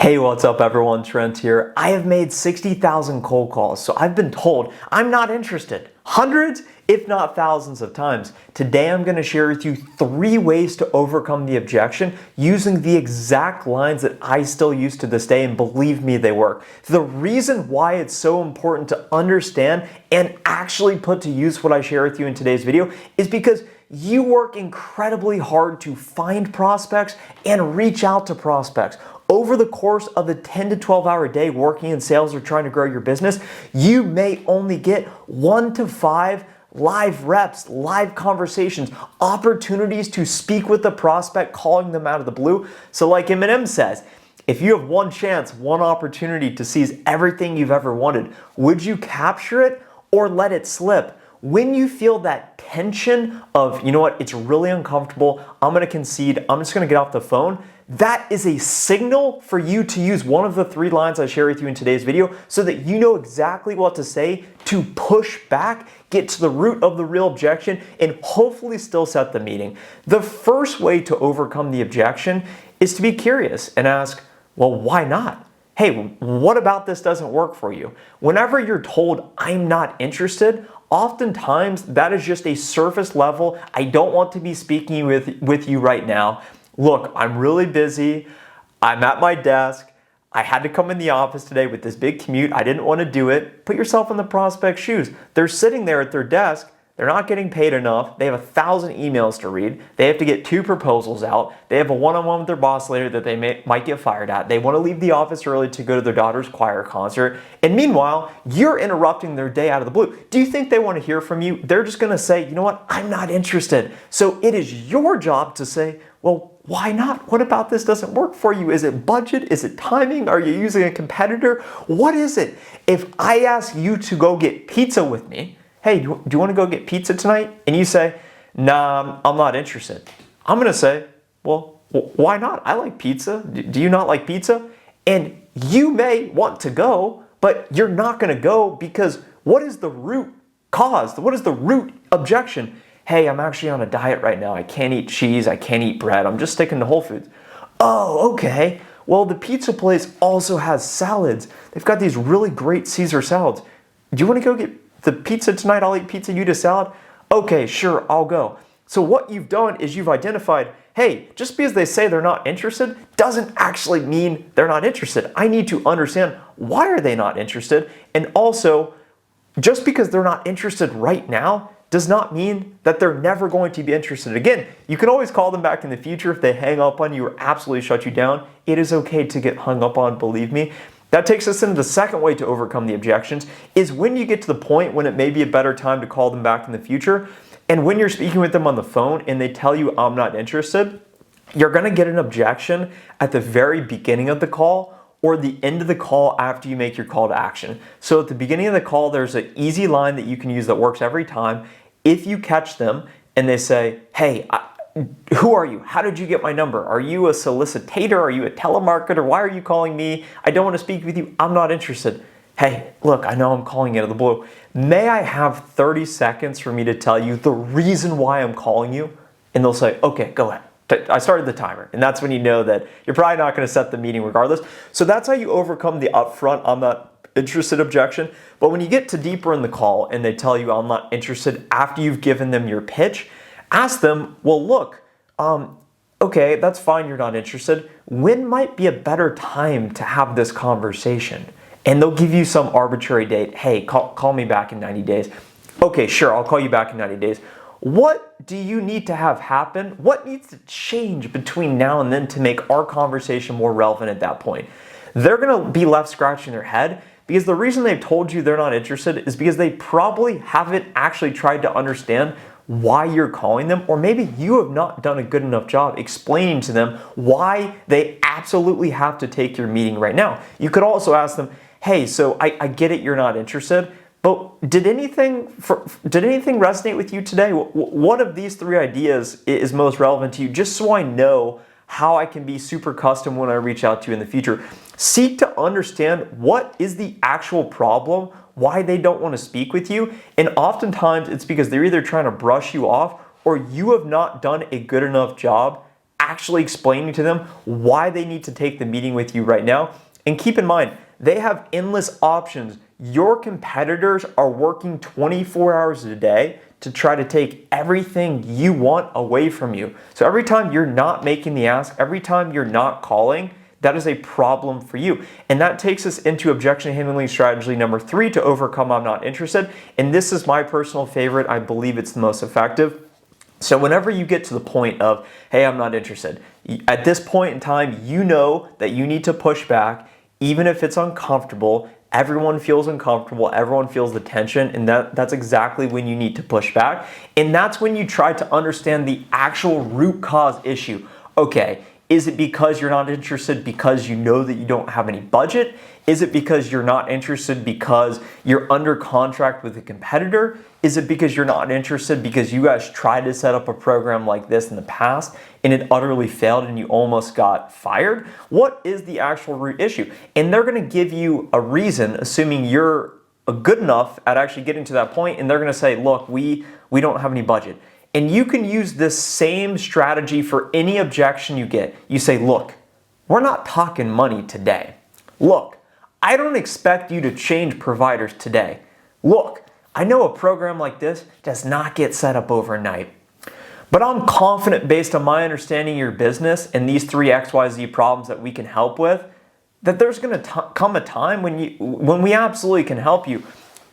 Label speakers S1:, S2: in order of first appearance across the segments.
S1: Hey, what's up everyone? Trent here. I have made 60,000 cold calls, so I've been told I'm not interested. Hundreds, if not thousands of times. Today I'm going to share with you 3 ways to overcome the objection using the exact lines that I still use to this day, and believe me, they work. The reason why it's so important to understand and actually put to use what I share with you in today's video is because you work incredibly hard to find prospects and reach out to prospects. Over the course of a 10 to 12 hour day working in sales or trying to grow your business, you may only get 1 to 5 live reps, live conversations, opportunities to speak with the prospect, calling them out of the blue. So like Eminem says, if you have one chance, one opportunity to seize everything you've ever wanted, would you capture it or let it slip? When you feel that tension of, you know what, it's really uncomfortable, I'm gonna concede, I'm just gonna get off the phone, that is a signal for you to use one of the 3 lines I share with you in today's video so that you know exactly what to say to push back, get to the root of the real objection, and hopefully still set the meeting. The first way to overcome the objection is to be curious and ask, well, why not? Hey, what about this doesn't work for you? Whenever you're told, I'm not interested, oftentimes that is just a surface level, I don't want to be speaking with you right now. Look, I'm really busy, I'm at my desk, I had to come in the office today with this big commute, I didn't want to do it. Put yourself in the prospect's shoes. They're sitting there at their desk, they're not getting paid enough, they have 1,000 emails to read, they have to get 2 proposals out, they have a one-on-one with their boss later that they might get fired at, they want to leave the office early to go to their daughter's choir concert, and meanwhile, you're interrupting their day out of the blue. Do you think they want to hear from you? They're just going to say, you know what, I'm not interested. So it is your job to say, well, why not? What about this doesn't work for you? Is it budget? Is it timing? Are you using a competitor? What is it? If I ask you to go get pizza with me, hey, do you want to go get pizza tonight? And you say, nah, I'm not interested. I'm going to say, well, why not? I like pizza. Do you not like pizza? And you may want to go, but you're not going to go because what is the root cause? What is the root objection? Hey, I'm actually on a diet right now. I can't eat cheese. I can't eat bread. I'm just sticking to Whole Foods. Oh, okay. Well, the pizza place also has salads. They've got these really great Caesar salads. Do you want to go get the pizza tonight? I'll eat pizza, you eat a salad. Okay, sure, I'll go. So what you've done is you've identified, hey, just because they say they're not interested doesn't actually mean they're not interested. I need to understand why are they not interested? And also, just because they're not interested right now does not mean that they're never going to be interested again. You can always call them back in the future if they hang up on you or absolutely shut you down. It is okay to get hung up on, believe me. That takes us into the second way to overcome the objections is when you get to the point when it may be a better time to call them back in the future. And when you're speaking with them on the phone and they tell you, I'm not interested, you're gonna get an objection at the very beginning of the call or the end of the call after you make your call to action. So at the beginning of the call, there's an easy line that you can use that works every time. If you catch them and they say, hey, who are you? How did you get my number? Are you a solicitor? Are you a telemarketer? Why are you calling me? I don't want to speak with you. I'm not interested. Hey, look, I know I'm calling you out of the blue. May I have 30 seconds for me to tell you the reason why I'm calling you? And they'll say, okay, go ahead. I started the timer, and that's when you know that you're probably not going to set the meeting regardless. So that's how you overcome the upfront, I'm not interested objection. But when you get to deeper in the call and they tell you I'm not interested after you've given them your pitch, ask them, well, look, okay, that's fine, you're not interested. When might be a better time to have this conversation? And they'll give you some arbitrary date. Hey, call me back in 90 days. Okay, sure, I'll call you back in 90 days. What do you need to have happen? What needs to change between now and then to make our conversation more relevant at that point? They're gonna be left scratching their head because the reason they've told you they're not interested is because they probably haven't actually tried to understand why you're calling them, or maybe you have not done a good enough job explaining to them why they absolutely have to take your meeting right now. You could also ask them, hey, so I get it, you're not interested, but did anything resonate with you today? What of these 3 ideas is most relevant to you? Just so I know how I can be super custom when I reach out to you in the future. Seek to understand what is the actual problem, why they don't want to speak with you. And oftentimes it's because they're either trying to brush you off or you have not done a good enough job actually explaining to them why they need to take the meeting with you right now. And keep in mind, they have endless options. Your competitors are working 24 hours a day to try to take everything you want away from you. So every time you're not making the ask, every time you're not calling, that is a problem for you. And that takes us into objection handling strategy number 3 to overcome I'm not interested. And this is my personal favorite. I believe it's the most effective. So whenever you get to the point of, hey, I'm not interested, at this point in time, you know that you need to push back, even if it's uncomfortable. Everyone feels uncomfortable, everyone feels the tension, and that's exactly when you need to push back. And that's when you try to understand the actual root cause issue. Okay, is it because you're not interested because you know that you don't have any budget? Is it because you're not interested because you're under contract with a competitor? Is it because you're not interested because you guys tried to set up a program like this in the past and it utterly failed and you almost got fired? What is the actual root issue? And they're going to give you a reason, assuming you're good enough at actually getting to that point, and they're going to say, look, we don't have any budget. And you can use this same strategy for any objection you get. You say, look, we're not talking money today. Look, I don't expect you to change providers today. Look, I know a program like this does not get set up overnight. But I'm confident, based on my understanding of your business and these 3 XYZ problems that we can help with, that there's going to come a time when we absolutely can help you.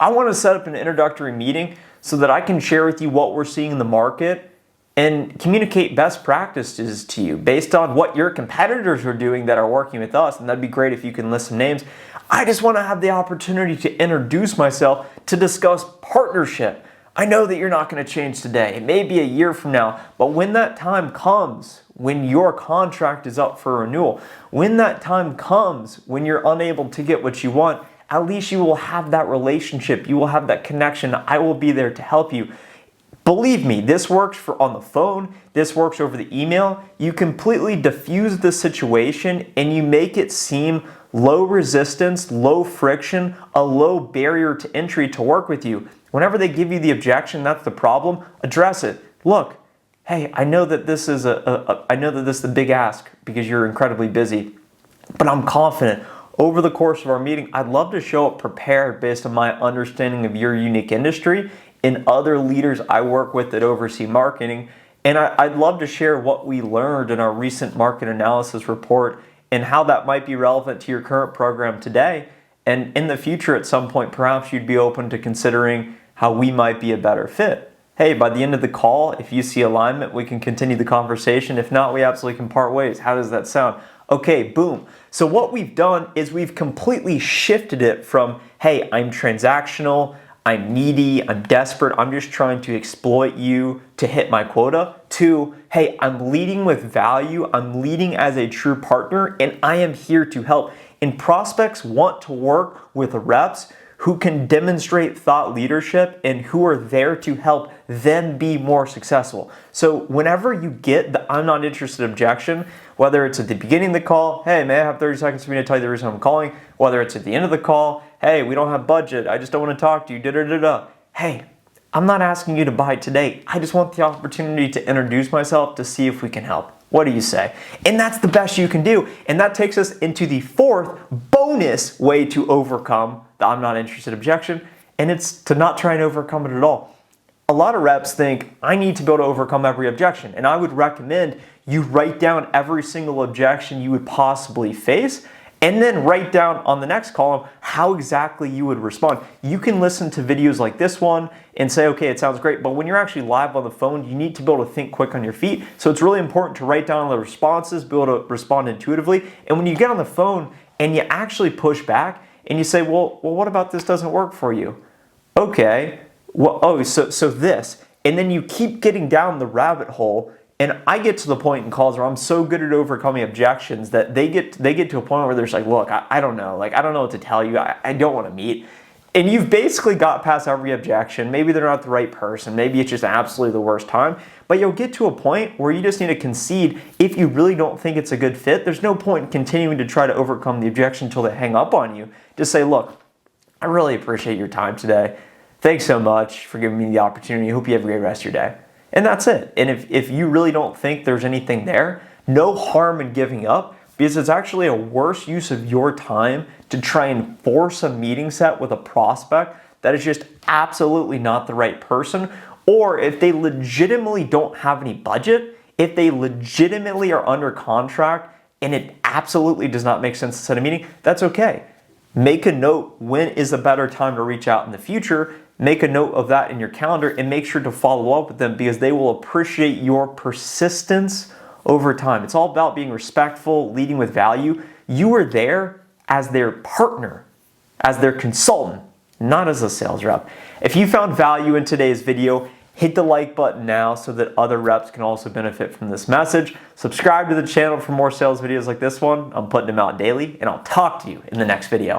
S1: I want to set up an introductory meeting so that I can share with you what we're seeing in the market and communicate best practices to you based on what your competitors are doing that are working with us. And that'd be great if you can list some names. I just want to have the opportunity to introduce myself, to discuss partnership. I know that you're not going to change today. It may be a year from now, but when that time comes, when your contract is up for renewal, when that time comes, when you're unable to get what you want, at least you will have that relationship. You will have that connection. I will be there to help you. Believe me, this works on the phone. This works over the email. You completely diffuse the situation and you make it seem low resistance, low friction, a low barrier to entry to work with you. Whenever they give you the objection, that's the problem, address it. Look, hey, I know that this is a big ask because you're incredibly busy, but I'm confident over the course of our meeting, I'd love to show up prepared based on my understanding of your unique industry and other leaders I work with that oversee marketing. And I'd love to share what we learned in our recent market analysis report and how that might be relevant to your current program today. And in the future, at some point, perhaps you'd be open to considering how we might be a better fit. Hey, by the end of the call, if you see alignment, we can continue the conversation. If not, we absolutely can part ways. How does that sound? Okay, boom. So what we've done is we've completely shifted it from, hey, I'm transactional, I'm needy, I'm desperate, I'm just trying to exploit you to hit my quota, to, hey, I'm leading with value, I'm leading as a true partner, and I am here to help. And prospects want to work with reps who can demonstrate thought leadership and who are there to help them be more successful. So whenever you get the I'm not interested objection, whether it's at the beginning of the call, hey, may I have 30 seconds for me to tell you the reason I'm calling? Whether it's at the end of the call, hey, we don't have budget, I just don't want to talk to you, da-da-da-da. Hey, I'm not asking you to buy today. I just want the opportunity to introduce myself to see if we can help. What do you say? And that's the best you can do. And that takes us into the 4th bonus way to overcome the I'm not interested objection, and it's to not try and overcome it at all. A lot of reps think, I need to be able to overcome every objection, and I would recommend you write down every single objection you would possibly face, and then write down on the next column how exactly you would respond. You can listen to videos like this one and say, okay, it sounds great, but when you're actually live on the phone, you need to be able to think quick on your feet. So it's really important to write down the responses, be able to respond intuitively. And when you get on the phone and you actually push back and you say, well, what about this doesn't work for you? Okay, well, so this. And then you keep getting down the rabbit hole. And I get to the point in calls where I'm so good at overcoming objections that they get to a point where they're just like, look, I don't know. Like, I don't know what to tell you. I don't want to meet. And you've basically got past every objection. Maybe they're not the right person. Maybe it's just absolutely the worst time. But you'll get to a point where you just need to concede. If you really don't think it's a good fit, there's no point in continuing to try to overcome the objection until they hang up on you. Just say, look, I really appreciate your time today. Thanks so much for giving me the opportunity. I hope you have a great rest of your day. And that's it. And if you really don't think there's anything there, No harm in giving up, because it's actually a worse use of your time to try and force a meeting set with a prospect that is just absolutely not the right person, or if they legitimately don't have any budget, if they legitimately are under contract and it absolutely does not make sense to set a meeting, that's okay. Make a note when is a better time to reach out in the future. Make a note of that in your calendar and make sure to follow up with them, because they will appreciate your persistence over time. It's all about being respectful, leading with value. You are there as their partner, as their consultant, not as a sales rep. If you found value in today's video, hit the like button now so that other reps can also benefit from this message. Subscribe to the channel for more sales videos like this one. I'm putting them out daily, and I'll talk to you in the next video.